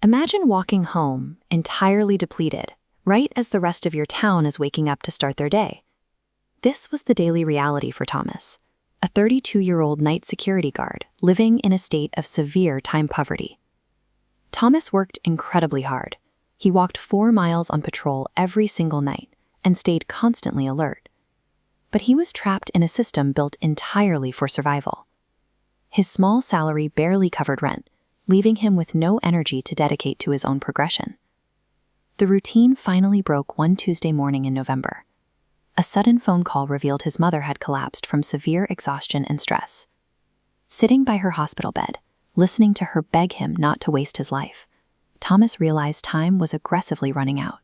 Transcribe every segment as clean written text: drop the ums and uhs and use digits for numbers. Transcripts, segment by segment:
Imagine walking home, entirely depleted, right as the rest of your town is waking up to start their day. This was the daily reality for Thomas, a 32-year-old night security guard living in a state of severe time poverty. Thomas worked incredibly hard. He walked 4 miles on patrol every single night and stayed constantly alert. But he was trapped in a system built entirely for survival. His small salary barely covered rent, leaving him with no energy to dedicate to his own progression. The routine finally broke one Tuesday morning in November. A sudden phone call revealed his mother had collapsed from severe exhaustion and stress. Sitting by her hospital bed, listening to her beg him not to waste his life, Thomas realized time was aggressively running out.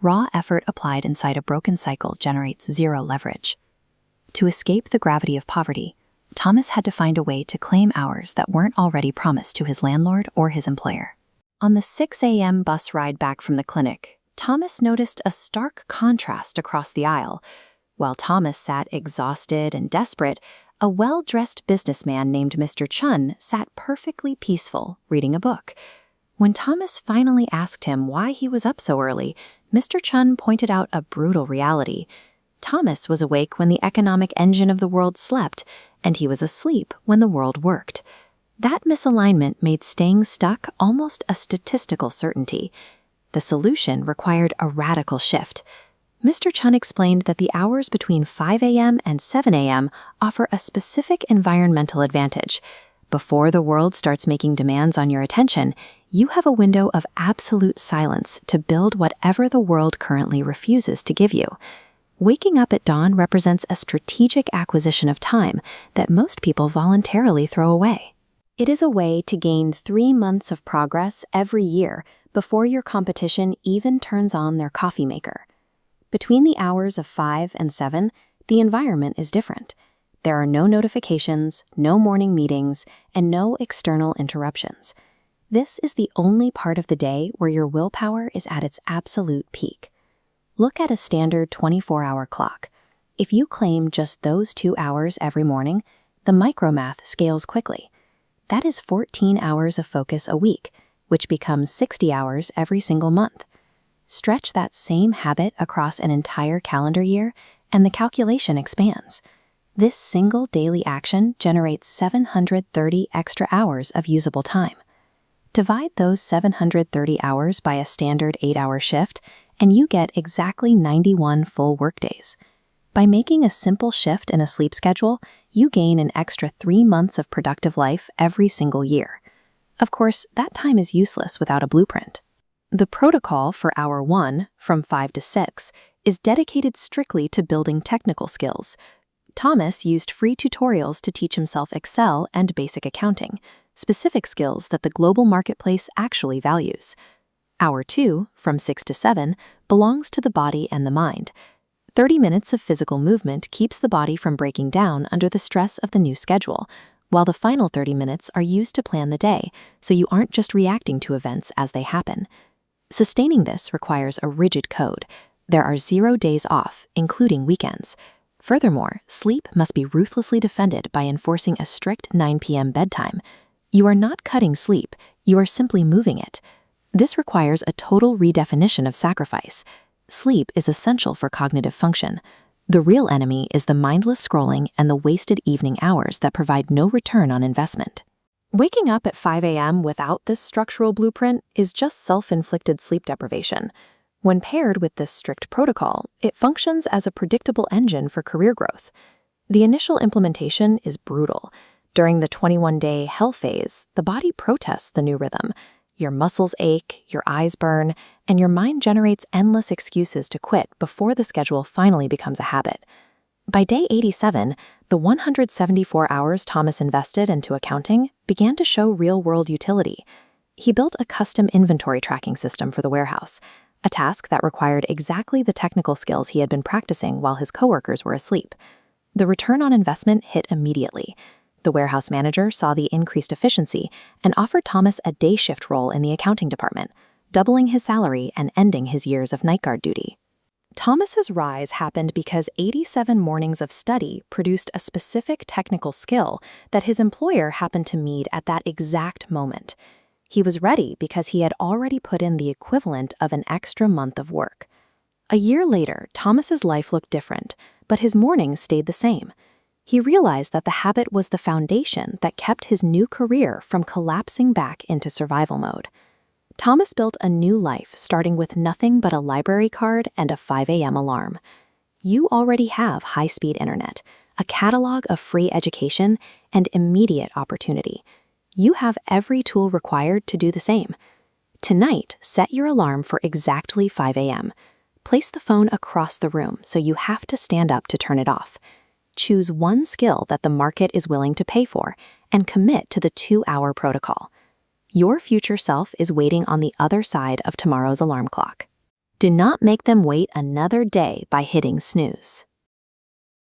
Raw effort applied inside a broken cycle generates zero leverage. To escape the gravity of poverty, Thomas had to find a way to claim hours that weren't already promised to his landlord or his employer. On the 6 a.m. bus ride back from the clinic, Thomas noticed a stark contrast across the aisle. While Thomas sat exhausted and desperate, a well-dressed businessman named Mr. Chun sat perfectly peaceful, reading a book. When Thomas finally asked him why he was up so early, Mr. Chun pointed out a brutal reality. Thomas was awake when the economic engine of the world slept, and he was asleep when the world worked. That misalignment made staying stuck almost a statistical certainty. The solution required a radical shift. Mr. Chun explained that the hours between 5 a.m. and 7 a.m. offer a specific environmental advantage. Before the world starts making demands on your attention, you have a window of absolute silence to build whatever the world currently refuses to give you. Waking up at dawn represents a strategic acquisition of time that most people voluntarily throw away. It is a way to gain 3 months of progress every year before your competition even turns on their coffee maker. Between the hours of 5 and 7, the environment is different. There are no notifications, no morning meetings, and no external interruptions. This is the only part of the day where your willpower is at its absolute peak. Look at a standard 24-hour clock. If you claim just those 2 hours every morning, the micromath scales quickly. That is 14 hours of focus a week, which becomes 60 hours every single month. Stretch that same habit across an entire calendar year, and the calculation expands. This single daily action generates 730 extra hours of usable time. Divide those 730 hours by a standard 8-hour shift, and you get exactly 91 full workdays. By making a simple shift in a sleep schedule, you gain an extra 3 months of productive life every single year. Of course, that time is useless without a blueprint. The protocol for hour 1, from 5 to 6, is dedicated strictly to building technical skills. Thomas used free tutorials to teach himself Excel and basic accounting, specific skills that the global marketplace actually values. Hour 2, from 6 to 7, belongs to the body and the mind. 30 minutes of physical movement keeps the body from breaking down under the stress of the new schedule, while the final 30 minutes are used to plan the day, so you aren't just reacting to events as they happen. Sustaining this requires a rigid code. There are 0 days off, including weekends. Furthermore, sleep must be ruthlessly defended by enforcing a strict 9 p.m. bedtime. You are not cutting sleep, you are simply moving it. This requires a total redefinition of sacrifice. Sleep is essential for cognitive function. The real enemy is the mindless scrolling and the wasted evening hours that provide no return on investment. Waking up at 5 a.m. without this structural blueprint is just self-inflicted sleep deprivation. When paired with this strict protocol, it functions as a predictable engine for career growth. The initial implementation is brutal. During the 21-day hell phase, the body protests the new rhythm. Your muscles ache, your eyes burn, and your mind generates endless excuses to quit before the schedule finally becomes a habit. By day 87, the 174 hours Thomas invested into accounting began to show real-world utility. He built a custom inventory tracking system for the warehouse, a task that required exactly the technical skills he had been practicing while his coworkers were asleep. The return on investment hit immediately. The warehouse manager saw the increased efficiency and offered Thomas a day shift role in the accounting department, doubling his salary and ending his years of night guard duty. Thomas's rise happened because 87 mornings of study produced a specific technical skill that his employer happened to need at that exact moment. He was ready because he had already put in the equivalent of an extra month of work. A year later, Thomas's life looked different, but his mornings stayed the same. He realized that the habit was the foundation that kept his new career from collapsing back into survival mode. Thomas built a new life starting with nothing but a library card and a 5 a.m. alarm. You already have high-speed internet, a catalog of free education, and immediate opportunity. You have every tool required to do the same. Tonight, set your alarm for exactly 5 a.m. Place the phone across the room so you have to stand up to turn it off. Choose one skill that the market is willing to pay for and commit to the 2-hour protocol. Your future self is waiting on the other side of tomorrow's alarm clock. Do not make them wait another day by hitting snooze.